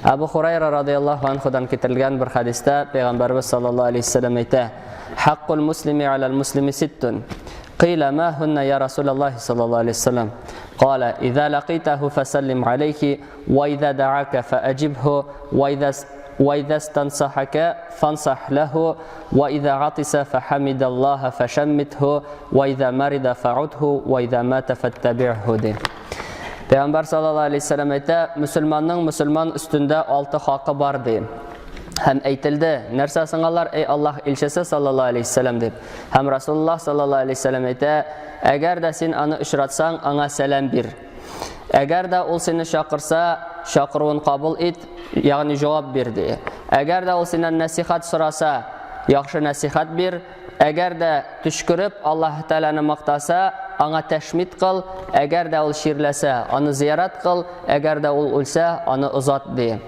Абу Хурайра радияллаху анхудан китерилген bir хадистә Пәйгамбәрбез саллаллаху алейхи вассалам әйтә: "Хаккул муслими алал муслими ситтун." قيل ما هن يا رسول الله صلى الله عليه وسلم قال إذا لقيته فسلم عليه وإذا دعاك فأجبه وإذا استنصحك فانصح له وإذا عطس فحمد الله فشمته وإذا مرض فعده وإذا مات فاتبعه دي. Peygamber sallallahu aleyhi ve sellem ayta, Müslümanның Müslüman üstünde 6 hakkı var deyim. Hem eytildi, nerse sınırlar ey Allah ilçesi sallallahu aleyhi ve sellem deyip. Hem Resulullah sallallahu aleyhi ve sellem ayta, eğer de sen anı üşratsan, ana selam bir. Eğer de ol seni şakırsa, şakırığın kabul et, yani cevap bir diye. Eğer de ol senden nasihat sorasa, yaxşı nasihat bir. Eğer de tüşkürüp Allah Teala'nı maqtasa, ana təşmid qıl. Eğer de ol şirləsə, anı ziyaret qıl. Eğer de ol ölsə, anı uzat diye.